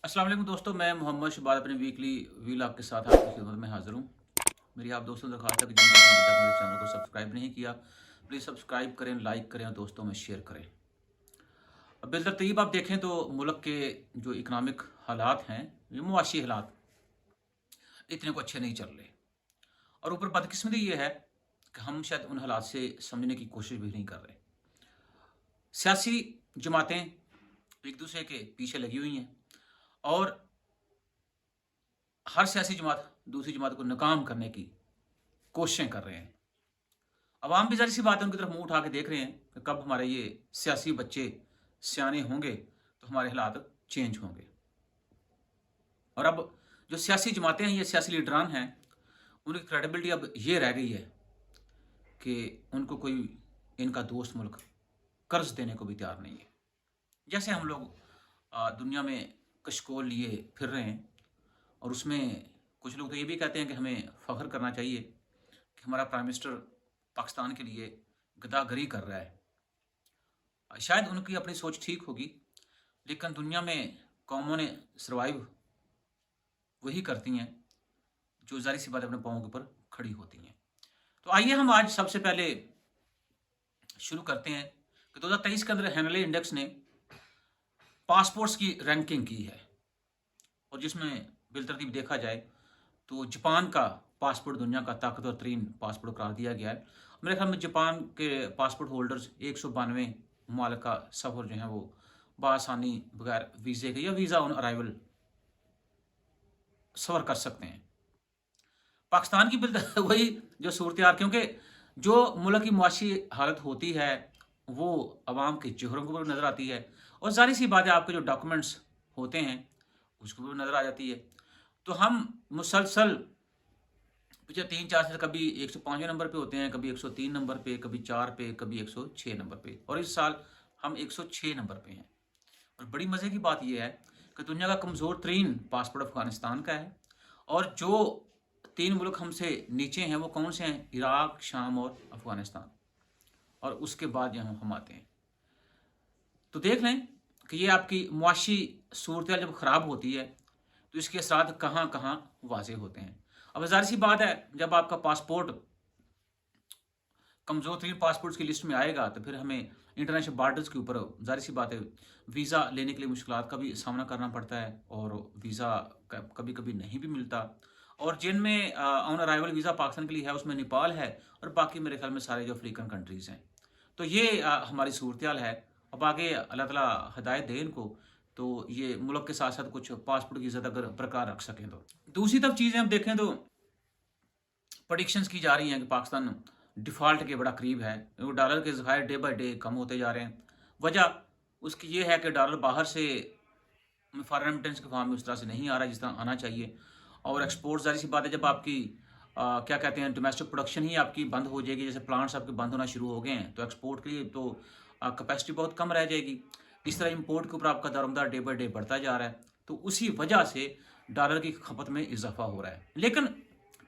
अस्सलाम वालेकुम दोस्तों, मैं मोहम्मद शबाद अपने वीकली व्लॉग के साथ आपकी खिदमत में हाज़िर हूँ। मेरी आप दोस्तों से दरख्वास्त है कि जिन दोस्तों ने अभी तक मेरे चैनल को सब्सक्राइब नहीं किया, प्लीज़ सब्सक्राइब करें, लाइक करें और दोस्तों में शेयर करें। अब बिलतरतीब आप देखें तो मुल्क के जो इकनॉमिक हालात हैं, ये मुआशी हालात इतने को अच्छे नहीं चल रहे। और ऊपर बदकिस्मती ये है कि हम शायद उन हालात से समझने की कोशिश भी नहीं कर रहे। सियासी जमातें एक दूसरे के पीछे लगी हुई हैं और हर सियासी जमात दूसरी जमात को नाकाम करने की कोशिशें कर रहे हैं। अवाम भी ज़ाहिर सी बात है उनकी तरफ मुंह उठा के देख रहे हैं कि कब हमारे ये सियासी बच्चे सियाने होंगे तो हमारे हालात चेंज होंगे। और अब जो सियासी जमातें हैं, ये सियासी लीडरान हैं, उनकी क्रेडिबिलिटी अब ये रह गई है कि उनको कोई इनका दोस्त मुल्क कर्ज देने को भी तैयार नहीं है। जैसे हम लोग दुनिया में कशकोल लिए फिर रहे हैं और उसमें कुछ लोग तो ये भी कहते हैं कि हमें फ़ख्र करना चाहिए कि हमारा प्राइम मिनिस्टर पाकिस्तान के लिए गदागरी कर रहा है। शायद उनकी अपनी सोच ठीक होगी, लेकिन दुनिया में कौमों ने सर्वाइव वही करती हैं जो ज़ाहिर सी बात अपने पाँव के ऊपर खड़ी होती हैं। तो आइए हम आज सबसे पहले शुरू करते हैं कि 2023 के अंदर हेनले इंडेक्स ने पासपोर्ट्स की रैंकिंग की है और जिसमें बिलतरतीब देखा जाए तो जापान का पासपोर्ट दुनिया का ताकतवर तरीन पासपोर्ट करार दिया गया है। मेरे ख्याल में जापान के पासपोर्ट होल्डर्स 192 ममालिक का सफ़र जो है वो बआसानी बगैर वीज़े के या वीज़ा ऑन अराइवल सफ़र कर सकते हैं। पाकिस्तान की वही जो सूरत हाल, क्योंकि जो मुल्क की मुआशी हालत होती है वो अवाम के चेहरों को भी नज़र आती है और ज़ाहिर सी बात है आपके जो डॉक्यूमेंट्स होते हैं उसको भी नज़र आ जाती है। तो हम मुसलसल पिछले 3-4 से कभी 105वें नंबर पे होते हैं, कभी 103 नंबर पे, कभी 4 पे, कभी 106 नंबर पे और इस साल हम 106 नंबर पे हैं। और बड़ी मज़े की बात यह है कि दुनिया का कमज़ोर तरीन पासपोर्ट अफ़गानिस्तान का है और जो 3 मुल्क हमसे नीचे हैं वो कौन से हैं? इराक, शाम और अफ़गानिस्तान। और उसके बाद यहाँ हम आते हैं। तो देख लें कि ये आपकी मुआशी सूरत जब ख़राब होती है तो इसके असरात कहाँ कहाँ वाज़े होते हैं। अब ज़ाहिर सी बात है जब आपका पासपोर्ट कमज़ोर तरीन पासपोर्ट्स की लिस्ट में आएगा तो फिर हमें इंटरनेशनल बॉर्डर्स के ऊपर ज़ाहिर सी बात है वीज़ा लेने के लिए मुश्किलात का भी सामना करना पड़ता है और वीज़ा कभी कभी नहीं भी मिलता। और जिनमें ऑन अराइवल वीज़ा पाकिस्तान के लिए है उसमें नेपाल है और बाकी मेरे ख्याल में सारे जो अफ्रीकन कंट्रीज़ हैं। तो ये हमारी सूरत हाल है। अब आगे अल्लाह ताला हिदायत दे इनको तो ये मुल्क के साथ साथ कुछ पासपोर्ट की इज़्ज़त अगर बरकरार रख सकें तो। दूसरी तरफ चीज़ें हम देखें तो प्रेडिक्शंस की जा रही हैं कि पाकिस्तान डिफ़ॉल्ट के बड़ा करीब है। वो डॉलर के ज़खायर डे बाय डे कम होते जा रहे हैं। वजह उसकी ये है कि डॉलर बाहर से फॉरेन रेमिटेंस के फॉर्म में उस तरह से नहीं आ रहा जिस तरह आना चाहिए और एक्सपोर्ट ज़ाहिर सी बात है जब आपकी क्या कहते हैं डोमेस्टिक प्रोडक्शन ही आपकी बंद हो जाएगी, जैसे प्लांट्स आपके बंद होना शुरू हो गए हैं तो एक्सपोर्ट के लिए तो कैपेसिटी बहुत कम रह जाएगी। इस तरह इंपोर्ट के ऊपर आपका दारोमदार डे बाय डे बढ़ता जा रहा है तो उसी वजह से डॉलर की खपत में इजाफा हो रहा है। लेकिन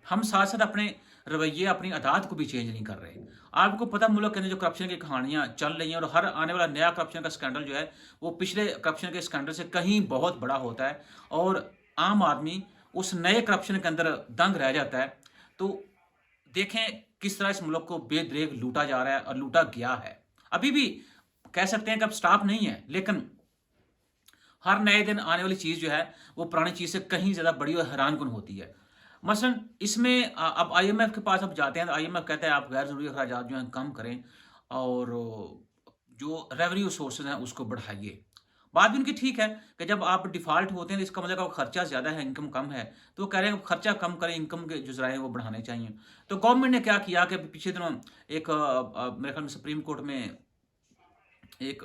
हम साथ साथ अपने रवैये अपनी आदत को भी चेंज नहीं कर रहे। आपको पता मुल्क के अंदर जो करप्शन की कहानियाँ चल रही हैं और हर आने वाला नया करप्शन का स्कैंडल जो है वो पिछले करप्शन के स्कैंडल से कहीं बहुत बड़ा होता है और आम आदमी उस नए करप्शन के अंदर दंग रह जाता है। तो देखें किस तरह इस मुल्क को बेदरेग लूटा जा रहा है और लूटा गया है। अभी भी कह सकते हैं कि अब स्टॉप नहीं है, लेकिन हर नए दिन आने वाली चीज़ जो है वो पुरानी चीज़ से कहीं ज़्यादा बड़ी और हैरानकुन होती है। मसलन इसमें अब आईएमएफ के पास अब जाते हैं तो आईएमएफ कहता है आप गैर ज़रूरी अखराजात जो हैं कम करें और जो रेवेन्यू सोर्सेज हैं उसको बढ़ाइए। बात भी उनकी ठीक है कि जब आप डिफ़ॉल्ट होते हैं तो इसका मतलब आप खर्चा ज़्यादा है, इनकम कम है, तो वो कह रहे हैं खर्चा कम करें, इनकम के जो ज़राए हैं वो बढ़ाने चाहिए। तो गवर्नमेंट ने क्या किया कि पिछले दिनों एक मेरे ख्याल में सुप्रीम कोर्ट में एक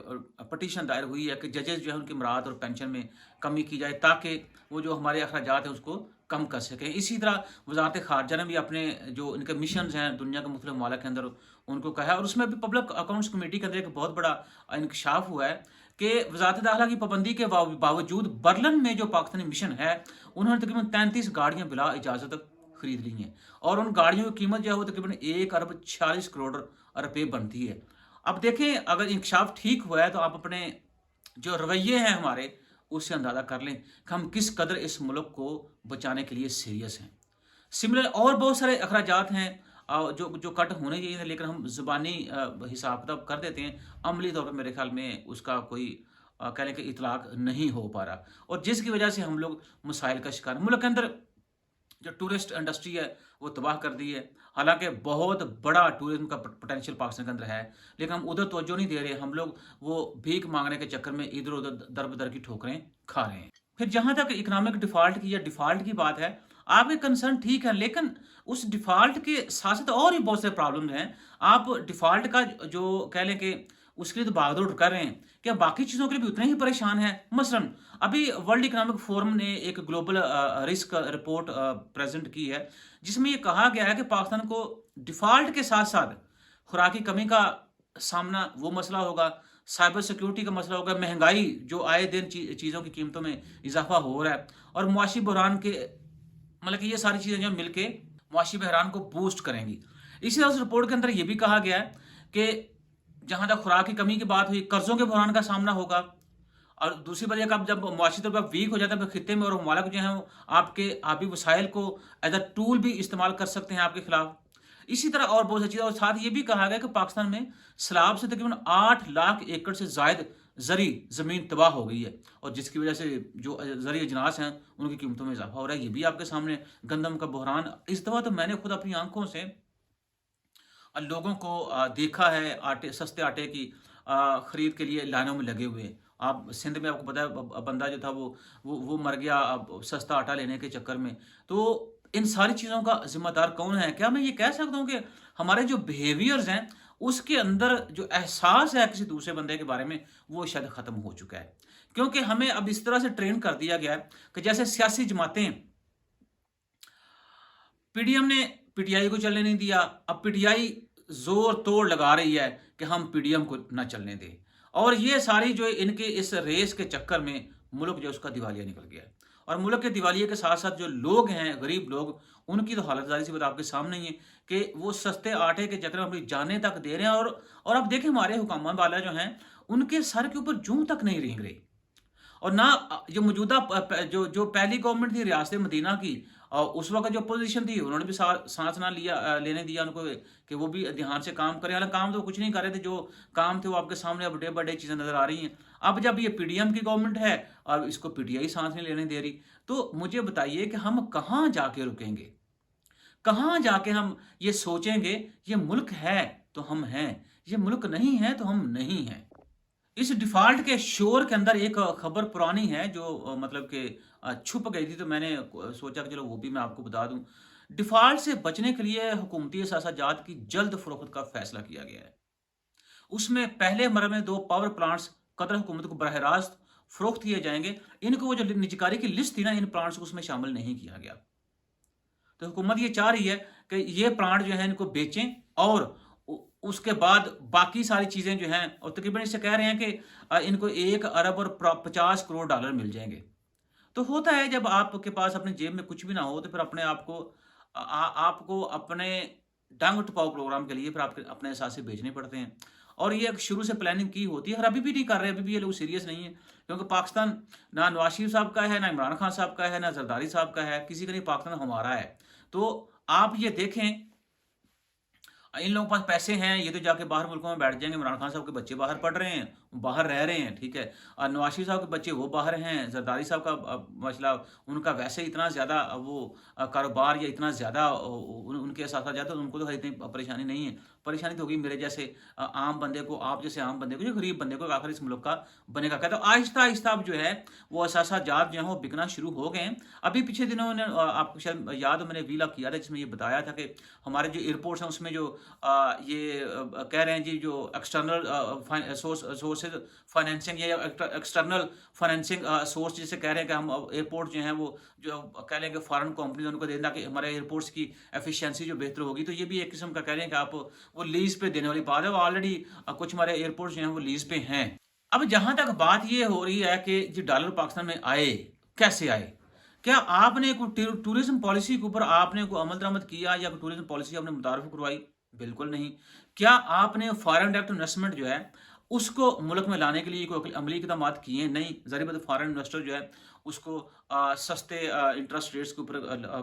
पटिशन दायर हुई है कि जजेस जो है उनकी मराहत और पेंशन में कमी की जाए ताकि वो जो हमारे अखराजात हैं उसको कम कर सकें। इसी तरह वज़ारत ख़ारजा ने भी अपने जो इनके मिशंस हैं दुनिया के मुख्तलिफ ममालिक के अंदर उनको कहा है और उसमें भी पब्लिक अकाउंट्स कमेटी के अंदर एक बहुत बड़ा इंकशाफ हुआ है कि वज़ारत दाखिला की पाबंदी के बावजूद बर्लिन में जो पाकिस्तानी मिशन है उन्होंने तकरीबन 33 गाड़ियाँ बिला इजाज़त खरीद ली हैं और उन गाड़ियों की कीमत जो है वो तकरीबन 1 अरब 46 करोड़ रुपये बनती है। अब देखें अगर इंकशाफ ठीक हुआ है तो आप अपने जो रवैये हैं हमारे उससे अंदाज़ा कर लें कि हम किस कदर इस मुल्क को बचाने के लिए सीरियस हैं। सिमिलर और बहुत सारे अखराजात हैं जो जो कट होने चाहिए थे, लेकिन हम ज़ुबानी हिसाब किताब कर देते हैं। अमली तौर पे मेरे ख़्याल में उसका कोई कह लें कि इतलाक़ नहीं हो पा रहा, और जिसकी वजह से हम लोग मसाइल का शिकार हैं। मुल्क के अंदर जो टूरिस्ट इंडस्ट्री है वो तबाह कर दी है। हालाँकि बहुत बड़ा टूरिज़्म का पोटेंशियल पाकिस्तान के अंदर है, लेकिन हम उधर तवज्जो नहीं दे रहे। हम लोग वो भीख माँगने के चक्कर में इधर-उधर दर-बदर की ठोकरें खा रहे हैं। फिर जहाँ तक इकोनॉमिक डिफ़ॉल्ट की या डिफ़ॉल्ट की बात है, आपके कंसर्न ठीक है, लेकिन उस डिफ़ॉल्ट के साथ-साथ और भी बहुत से प्रॉब्लम्स हैं। आप डिफ़ॉल्ट का जो कह लें कि उसके लिए तो भाग-दौड़ कर रहे हैं, क्या बाकी चीज़ों के लिए भी उतने ही परेशान हैं? मसलन अभी वर्ल्ड इकोनॉमिक फोरम ने एक ग्लोबल रिस्क रिपोर्ट प्रेज़ेंट की है, जिसमें ये कहा गया है कि पाकिस्तान को डिफ़ॉल्ट के साथ-साथ खुराकी कमी का सामना वो मसला होगा, साइबर सिक्योरिटी का मसला होगा, महँगाई जो आए दिन चीज़ों की कीमतों में इज़ाफ़ा हो रहा है, और मुआशी बहरान के मतलब कि ये सारी चीज़ें जो मिलके मुआशी बहरान को बूस्ट करेंगी। इसी तरह उस रिपोर्ट के अंदर ये भी कहा गया है कि जहाँ तक खुराक की कमी की बात हुई, कर्ज़ों के बहरान का सामना होगा, और दूसरी बात ये कि आप जब मुआशी तौर पर वीक हो जाते हैं, फिर खित्ते में और ममालिक जो हैं वो आपके आबी वसाइल को एज़ अ टूल भी इस्तेमाल कर सकते हैं आपके खिलाफ। इसी तरह और बहुत सी चीज़ें, और साथ ये भी कहा गया कि पाकिस्तान में सैलाब से तकरीबन 8 लाख एकड़ से ज़ायद ज़री ज़मीन तबाह हो गई है, और जिसकी वजह से जो ज़री अजनास हैं उनकी कीमतों में इज़ाफ़ा हो रहा है। ये भी आपके सामने गंदम का बहरान। इस दफ़ा तो मैंने खुद अपनी आँखों से लोगों को देखा है आटे, सस्ते आटे की खरीद के लिए लाइनों में लगे हुए। आप सिंध में आपको पता है बंदा जो था वो मर गया सस्ता आटा लेने के चक्कर में। तो इन सारी चीज़ों का ज़िम्मेदार कौन है? क्या मैं ये कह सकता हूँ कि हमारे जो बिहेवियर्स हैं उसके अंदर जो एहसास है किसी दूसरे बंदे के बारे में, वो शायद ख़त्म हो चुका है। क्योंकि हमें अब इस तरह से ट्रेन कर दिया गया है कि जैसे सियासी जमातें, पीडीएम ने पीटीआई को चलने नहीं दिया, अब पीटीआई ज़ोर-तोड़ लगा रही है कि हम पीडीएम को ना चलने दें। और ये सारी जो इनके इस रेस के चक्कर में मुल्क जो है उसका दिवालिया निकल गया है। और मुल्क के दिवालिये के साथ-साथ जो लोग हैं, गरीब लोग, उनकी तो हालत ज़ाहिर-सी बात आपके सामने ही है कि वो सस्ते आटे के चक्कर में अपनी जानें तक दे रहे हैं। और अब देखें हमारे हुकामा वाला जो हैं, उनके सर के ऊपर जूँ तक नहीं रेंग रही। और ना जो मौजूदा जो पहली गवर्नमेंट थी रियासत मदीना की, उस वक़्त जो अपोज़िशन थी उन्होंने भी साथ ना लिया, लेने दिया उनको कि वो भी ध्यान से काम करें। हालाँकि काम तो वो कुछ नहीं कर रहे थे, जो काम थे वो आपके सामने अब डे बाय डे चीज़ें नज़र आ रही हैं। अब जब ये पीडीएम की गवर्नमेंट है और इसको पीटीआई साथ नहीं लेने दे रही, तो मुझे बताइए कि हम कहाँ जाके रुकेंगे? कहाँ जाके हम ये सोचेंगे ये मुल्क है तो हम हैं, ये मुल्क नहीं है तो हम नहीं हैं। इस डिफ़ॉल्ट के शोर के अंदर एक खबर पुरानी है जो मतलब कि छुप गई थी, तो मैंने सोचा कि चलो वो भी मैं आपको बता दूँ। डिफ़ॉल्ट से बचने के लिए हुकूमती असासाजात की जल्द फ़रोख्त का फ़ैसला किया गया है। उसमें पहले मरहले में 2 पावर प्लांट्स कतर हुकूमत को बराह रास्त फ़रोख्त किए जाएँगे। इनको वो जो निजकारी की लिस्ट थी ना, इन प्लांट्स को उसमें शामिल नहीं किया गया। तो हुकूमत ये चाह रही है कि ये प्लांट जो है इनको बेचें, और उ उसके बाद बाकी सारी चीज़ें जो हैं, और तकरीबन इससे कह रहे हैं कि इनको 1 अरब और 50 करोड़ डॉलर मिल जाएँगे। तो होता है जब आपके पास अपनी जेब में कुछ भी ना हो, तो फिर अपने आप को आपको अपने टांग टुपाऊ प्रोग्राम के लिए फिर आपके अपने असासे बेचने पड़ते हैं। और ये एक शुरू से प्लानिंग की होती है, और अभी भी नहीं कर रहे, अभी भी ये लोग सीरियस नहीं है, क्योंकि पाकिस्तान ना नवाज शरीफ साहब का है, ना इमरान खान साहब का है, ना जरदारी साहब का है, किसी का नहीं, पाकिस्तान हमारा है। तो आप ये देखें, इन लोगों के पास पैसे हैं, ये तो जाके बाहर मुल्कों में बैठ जाएँगे। इमरान खान साहब के बच्चे बाहर पढ़ रहे हैं, बाहर रह रहे हैं, ठीक है। नवाज शरीफ साहब के बच्चे वो बाहर हैं, जरदारी साहब का मसला, उनका वैसे इतना ज़्यादा वो कारोबार या इतना ज़्यादा उनके साथ जाता है, तो उनको तो इतनी परेशानी नहीं है। परेशानी तो होगी मेरे जैसे आम बंदे को, आप जैसे आम बंदे को, जो गरीब बंदे को आखिर इस मुल्क का बनेगा क्या? तो आहिस्ता-आहिस्ता अब जो है वो असासाजात जो हैं वो बिकना शुरू हो गए हैं। अभी पिछले दिनों में आपको शायद याद हो, मैंने वीलॉग किया था जिसमें ये बताया था कि हमारे जो एयरपोर्ट्स हैं उसमें जो कह रहे हैं जी, जो एक्सटर्नल सोर्सेज फाइनेंसिंग या एक्सटर्नल फाइनेंसिंग सोर्स जिसे कह रहे हैं कि हम एयरपोर्ट जो हैं वो जो कह रहे हैं कि फॉरेन कंपनीज उनको देना कि हमारे एयरपोर्ट्स की एफिशिएंसी जो बेहतर होगी। तो ये भी एक किस्म का कह रहे हैं कि आप वो लीज़ पे देने वाली बात है। वो ऑलरेडी कुछ हमारे एयरपोर्ट्स जो हैं वो लीज़ पे हैं। अब जहाँ तक बात ये हो रही है कि जी डॉलर पाकिस्तान में आए, कैसे आए? क्या आपने कोई टूरिज़्म पॉलिसी के ऊपर आपने कोई अमल दरामद किया, या कोई टूरिज़्म पॉलिसी आपने मुतारिफ करवाई? बिल्कुल नहीं। क्या आपने फॉरेन डायरेक्ट इन्वेस्टमेंट जो है اس کو ملک میں لانے کے لیے کوئی عملی اقدامات کیے نہیں۔ ظاہر بات ہے فارن انویسٹر جو ہے اس کو سستے انٹرسٹ ریٹس کے اوپر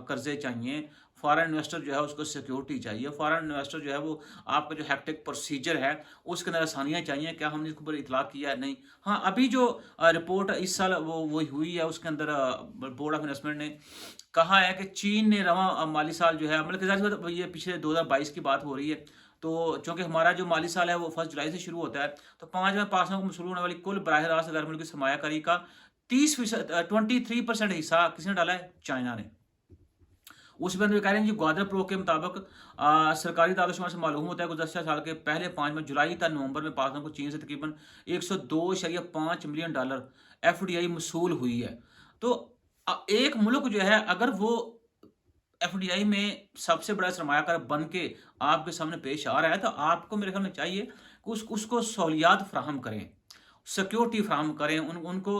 قرضے چاہیے، فارن انویسٹر جو ہے اس کو سیکیورٹی چاہیے، فارن انویسٹر جو ہے وہ آپ کا جو ہیکٹک پروسیجر ہے اس کے اندر آسانیاں چاہیے۔ کیا ہم نے اس کے اوپر اطلاع کیا ہے؟ نہیں۔ ہاں ابھی جو رپورٹ اس سال وہ ہوئی ہے اس کے اندر بورڈ آف انویسٹمنٹ نے کہا ہے کہ چین نے رواں مالی سال جو ہے مطلب کہ ظاہر سی بات ہے یہ پچھلے 2022 کی بات ہو رہی ہے، تو چونکہ ہمارا جو مالی سال ہے وہ 1 جولائی سے شروع ہوتا ہے، تو 5ویں پاسوں کو شروع ہونے والی کل براہ راست غیر ملکی سرمایہ کاری کا 30% 23% حصہ کس نے ڈالا ہے؟ چائنا نے۔ اس بند میں کہہ رہے ہیں جی گوادر پرو کے مطابق سرکاری داد و شمار سے معلوم ہوتا ہے گزشتہ سال کے پہلے 5 جولائی تا نومبر میں پاسوں کو چین سے تقریباً $102.5 ملین FDI موصول ہوئی ہے۔ تو ایک ملک جو ہے اگر وہ FDI میں سب سے بڑا سرمایہ کار بن کے آپ کے سامنے پیش آ رہا ہے تو آپ کو میرے خیال میں چاہیے کہ اس کو سہولیات فراہم کریں، سیکیورٹی فراہم کریں، ان کو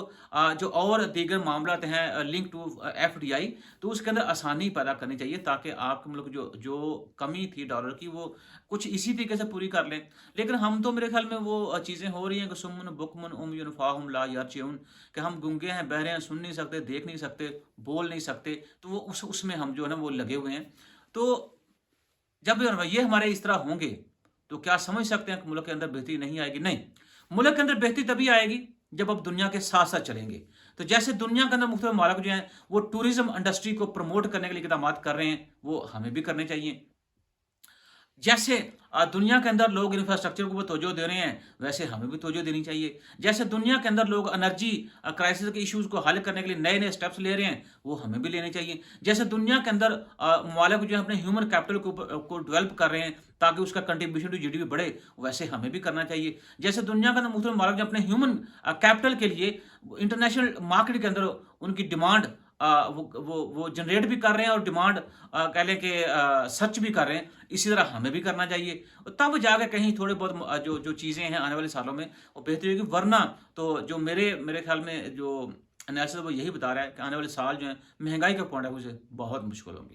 جو اور دیگر معاملات ہیں لنک ٹو FDI، تو اس کے اندر آسانی پیدا کرنی چاہیے تاکہ آپ کے ملک جو کمی تھی ڈالر کی وہ کچھ اسی طریقے سے پوری کر لیں۔ لیکن ہم تو میرے خیال میں وہ چیزیں ہو رہی ہیں کہ سمن بکمن عمی فاہم لا یرجعون، کہ ہم گنگے ہیں، بہرے ہیں، سن نہیں سکتے، دیکھ نہیں سکتے، بول نہیں سکتے، تو وہ اس میں ہم جو ہے نا وہ لگے ہوئے ہیں۔ تو جب یہ ہمارے اس طرح ہوں گے تو کیا سمجھ سکتے ہیں کہ ملک کے اندر بہتری نہیں آئے گی؟ نہیں، ملک کے اندر بہتری تبھی آئے گی جب اب دنیا کے ساتھ ساتھ چلیں گے۔ تو جیسے دنیا کے اندر مختلف ممالک جو ہیں وہ ٹورزم انڈسٹری کو پروموٹ کرنے کے لیے اقدامات کر رہے ہیں، وہ ہمیں بھی کرنے چاہیے۔ جیسے دنیا کے اندر لوگ انفراسٹرکچر کو توجہ دے رہے ہیں ویسے ہمیں بھی توجہ دینی چاہیے۔ جیسے دنیا کے اندر لوگ انرجی کرائسس کے ایشوز کو حل کرنے کے لیے نئے نئے سٹیپس لے رہے ہیں وہ ہمیں بھی لینے چاہیے۔ جیسے دنیا کے اندر ممالک جو اپنے ہیومن کیپٹل کو ڈیولپ کر رہے ہیں تاکہ اس کا کنٹریبیوشن ٹو GDP بڑھے، ویسے ہمیں بھی کرنا چاہیے۔ جیسے دنیا کے اندر مختلف ممالک جو اپنے ہیومن کیپٹل کے لیے انٹرنیشنل مارکیٹ کے اندر ان کی ڈیمانڈ وہ جنریٹ بھی کر رہے ہیں اور ڈیمانڈ کہہ لیں کہ سرچ بھی کر رہے ہیں، اسی طرح ہمیں بھی کرنا چاہیے، تب جا کے کہیں تھوڑے بہت جو چیزیں ہیں آنے والے سالوں میں وہ بہتری ہوگی۔ ورنہ تو جو میرے خیال میں جو انالیسس وہ یہی بتا رہا ہے کہ آنے والے سال جو ہیں مہنگائی کا پوائنٹ آف ویو سے بہت مشکل ہوں گے۔